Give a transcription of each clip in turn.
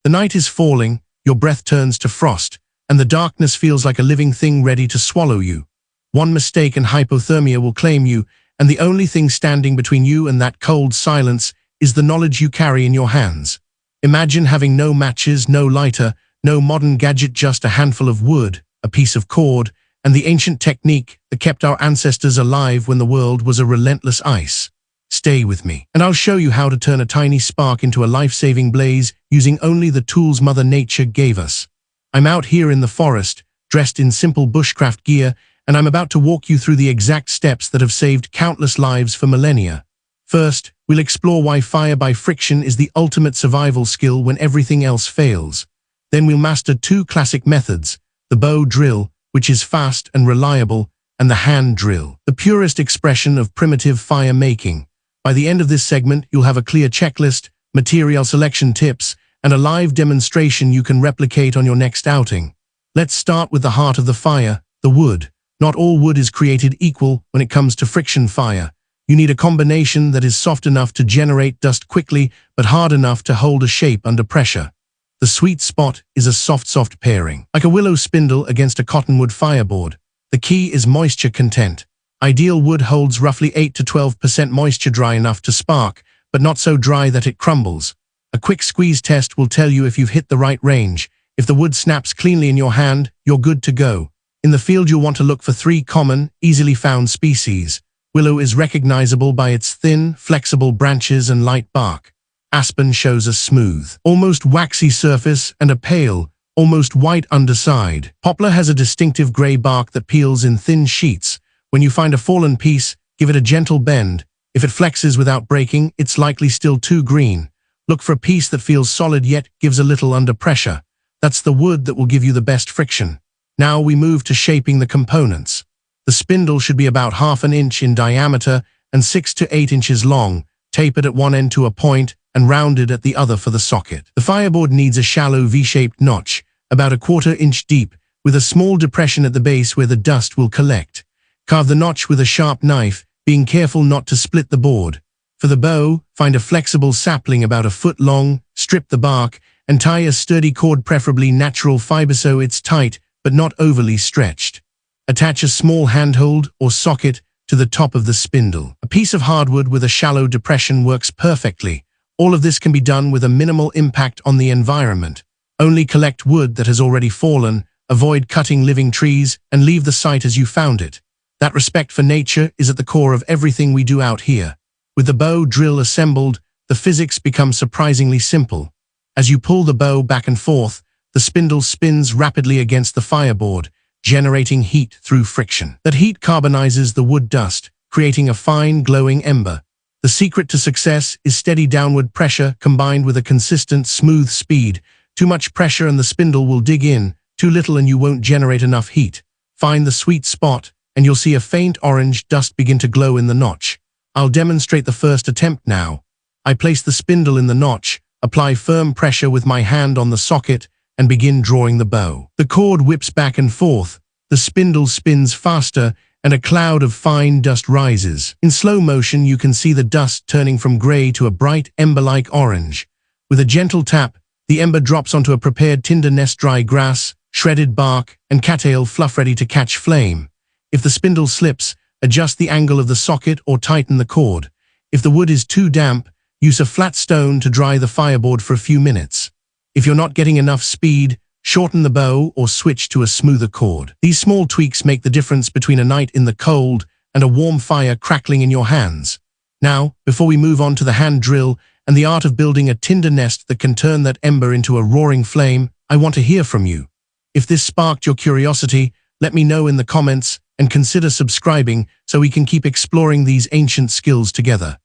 The night is falling, your breath turns to frost, and the darkness feels like a living thing ready to swallow you. One mistake and hypothermia will claim you, and the only thing standing between you and that cold silence is the knowledge you carry in your hands. Imagine having no matches, no lighter, no modern gadget, just a handful of wood, a piece of cord, and the ancient technique that kept our ancestors alive when the world was a relentless ice. Stay with me, and I'll show you how to turn a tiny spark into a life-saving blaze using only the tools Mother Nature gave us. I'm out here in the forest, dressed in simple bushcraft gear, and I'm about to walk you through the exact steps that have saved countless lives for millennia. First, we'll explore why fire by friction is the ultimate survival skill when everything else fails. Then we'll master two classic methods, the bow drill, which is fast and reliable, and the hand drill, the purest expression of primitive fire making. By the end of this segment, you'll have a clear checklist, material selection tips, and a live demonstration you can replicate on your next outing. Let's start with the heart of the fire, the wood. Not all wood is created equal when it comes to friction fire. You need a combination that is soft enough to generate dust quickly, but hard enough to hold a shape under pressure. The sweet spot is a soft pairing, like a willow spindle against a cottonwood fireboard. The key is moisture content. Ideal wood holds roughly 8 to 12% moisture, dry enough to spark, but not so dry that it crumbles. A quick squeeze test will tell you if you've hit the right range. If the wood snaps cleanly in your hand, you're good to go. In the field, you'll want to look for 3 common, easily found species. Willow is recognizable by its thin, flexible branches and light bark. Aspen shows a smooth, almost waxy surface and a pale, almost white underside. Poplar has a distinctive gray bark that peels in thin sheets. When you find a fallen piece, give it a gentle bend. If it flexes without breaking, it's likely still too green. Look for a piece that feels solid yet gives a little under pressure. That's the wood that will give you the best friction. Now we move to shaping the components. The spindle should be about 1/2 inch in diameter and 6 to 8 inches long, tapered at one end to a point and rounded at the other for the socket. The fireboard needs a shallow V-shaped notch, about 1/4 inch deep, with a small depression at the base where the dust will collect. Carve the notch with a sharp knife, being careful not to split the board. For the bow, find a flexible sapling about 1 foot long, strip the bark, and tie a sturdy cord, preferably natural fiber, so it's tight but not overly stretched. Attach a small handhold or socket to the top of the spindle. A piece of hardwood with a shallow depression works perfectly. All of this can be done with a minimal impact on the environment. Only collect wood that has already fallen, avoid cutting living trees, and leave the site as you found it. That respect for nature is at the core of everything we do out here. With the bow drill assembled, the physics become surprisingly simple. As you pull the bow back and forth, the spindle spins rapidly against the fireboard, generating heat through friction. That heat carbonizes the wood dust, creating a fine, glowing ember. The secret to success is steady downward pressure combined with a consistent, smooth speed. Too much pressure and the spindle will dig in, too little and you won't generate enough heat. Find the sweet spot, and you'll see a faint orange dust begin to glow in the notch. I'll demonstrate the first attempt now. I place the spindle in the notch, apply firm pressure with my hand on the socket, and begin drawing the bow. The cord whips back and forth, the spindle spins faster, and a cloud of fine dust rises. In slow motion, you can see the dust turning from gray to a bright, ember-like orange. With a gentle tap, the ember drops onto a prepared tinder nest, dry grass, shredded bark, and cattail fluff ready to catch flame. If the spindle slips, adjust the angle of the socket or tighten the cord. If the wood is too damp, use a flat stone to dry the fireboard for a few minutes. If you're not getting enough speed, shorten the bow or switch to a smoother cord. These small tweaks make the difference between a night in the cold and a warm fire crackling in your hands. Now, before we move on to the hand drill and the art of building a tinder nest that can turn that ember into a roaring flame, I want to hear from you. If this sparked your curiosity, let me know in the comments and consider subscribing so we can keep exploring these ancient skills together.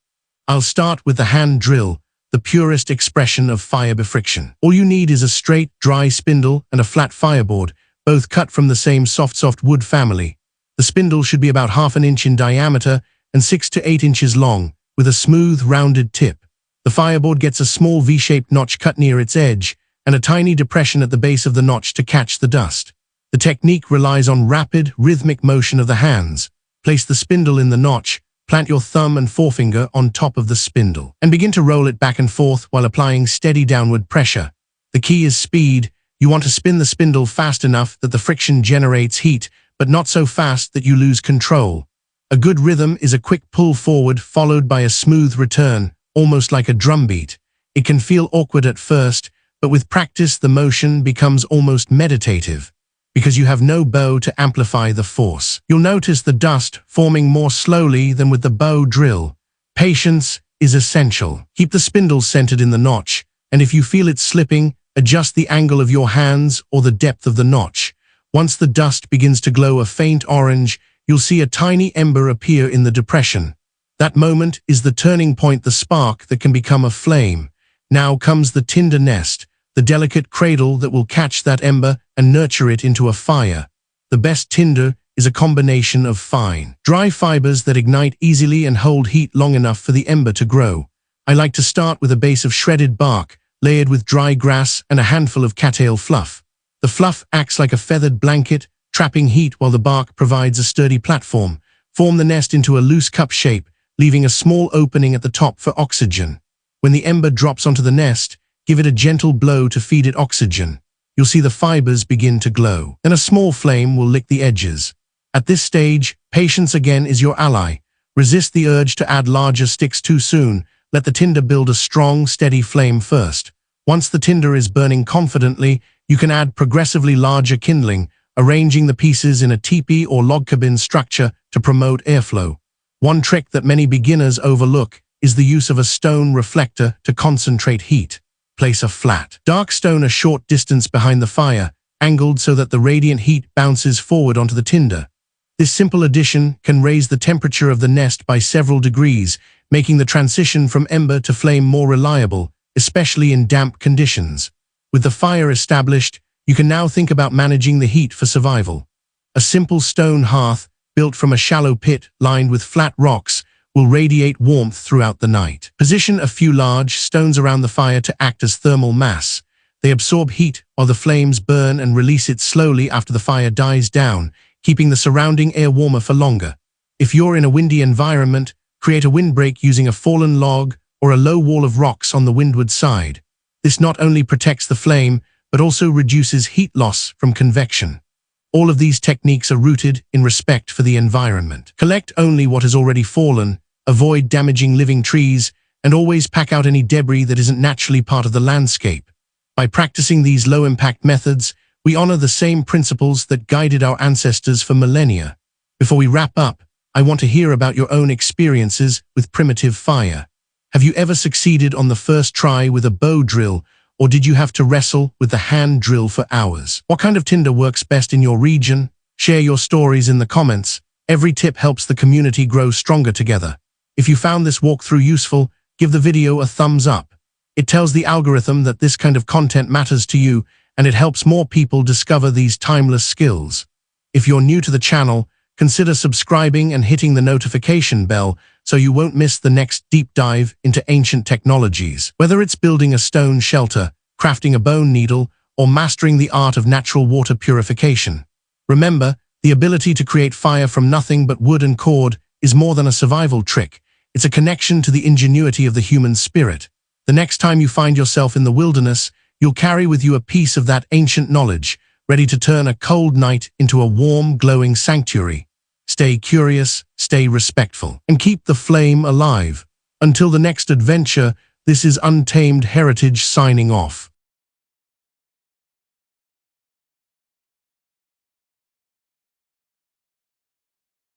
I'll start with the hand drill, the purest expression of fire by friction. All you need is a straight, dry spindle and a flat fireboard, both cut from the same soft wood family. The spindle should be about 1/2 inch in diameter and 6 to 8 inches long, with a smooth, rounded tip. The fireboard gets a small V-shaped notch cut near its edge and a tiny depression at the base of the notch to catch the dust. The technique relies on rapid, rhythmic motion of the hands. Place the spindle in the notch, plant your thumb and forefinger on top of the spindle, and begin to roll it back and forth while applying steady downward pressure. The key is speed. You want to spin the spindle fast enough that the friction generates heat, but not so fast that you lose control. A good rhythm is a quick pull forward followed by a smooth return, almost like a drumbeat. It can feel awkward at first, but with practice the motion becomes almost meditative, because you have no bow to amplify the force. You'll notice the dust forming more slowly than with the bow drill. Patience is essential. Keep the spindle centered in the notch, and if you feel it slipping, adjust the angle of your hands or the depth of the notch. Once the dust begins to glow a faint orange, you'll see a tiny ember appear in the depression. That moment is the turning point, the spark that can become a flame. Now comes the tinder nest, the delicate cradle that will catch that ember and nurture it into a fire. The best tinder is a combination of fine, dry fibers that ignite easily and hold heat long enough for the ember to grow. I like to start with a base of shredded bark, layered with dry grass and a handful of cattail fluff. The fluff acts like a feathered blanket, trapping heat while the bark provides a sturdy platform. Form the nest into a loose cup shape, leaving a small opening at the top for oxygen. When the ember drops onto the nest, give it a gentle blow to feed it oxygen. You'll see the fibers begin to glow. Then a small flame will lick the edges. At this stage, patience again is your ally. Resist the urge to add larger sticks too soon. Let the tinder build a strong, steady flame first. Once the tinder is burning confidently, you can add progressively larger kindling, arranging the pieces in a teepee or log cabin structure to promote airflow. One trick that many beginners overlook is the use of a stone reflector to concentrate heat. Place a flat, dark stone a short distance behind the fire, angled so that the radiant heat bounces forward onto the tinder. This simple addition can raise the temperature of the nest by several degrees, making the transition from ember to flame more reliable, especially in damp conditions. With the fire established, you can now think about managing the heat for survival. A simple stone hearth, built from a shallow pit lined with flat rocks, will radiate warmth throughout the night. Position a few large stones around the fire to act as thermal mass. They absorb heat while the flames burn and release it slowly after the fire dies down, keeping the surrounding air warmer for longer. If you're in a windy environment, create a windbreak using a fallen log or a low wall of rocks on the windward side. This not only protects the flame, but also reduces heat loss from convection. All of these techniques are rooted in respect for the environment. Collect only what has already fallen, avoid damaging living trees, and always pack out any debris that isn't naturally part of the landscape. By practicing these low-impact methods, we honor the same principles that guided our ancestors for millennia. Before we wrap up, I want to hear about your own experiences with primitive fire. Have you ever succeeded on the first try with a bow drill, or did you have to wrestle with the hand drill for hours? What kind of tinder works best in your region? Share your stories in the comments. Every tip helps the community grow stronger together. If you found this walkthrough useful, give the video a thumbs up. It tells the algorithm that this kind of content matters to you, and it helps more people discover these timeless skills. If you're new to the channel, consider subscribing and hitting the notification bell so you won't miss the next deep dive into ancient technologies. Whether it's building a stone shelter, crafting a bone needle, or mastering the art of natural water purification. Remember, the ability to create fire from nothing but wood and cord is more than a survival trick. It's a connection to the ingenuity of the human spirit. The next time you find yourself in the wilderness, you'll carry with you a piece of that ancient knowledge, ready to turn a cold night into a warm, glowing sanctuary. Stay curious, stay respectful, and keep the flame alive. Until the next adventure, this is Untamed Heritage signing off.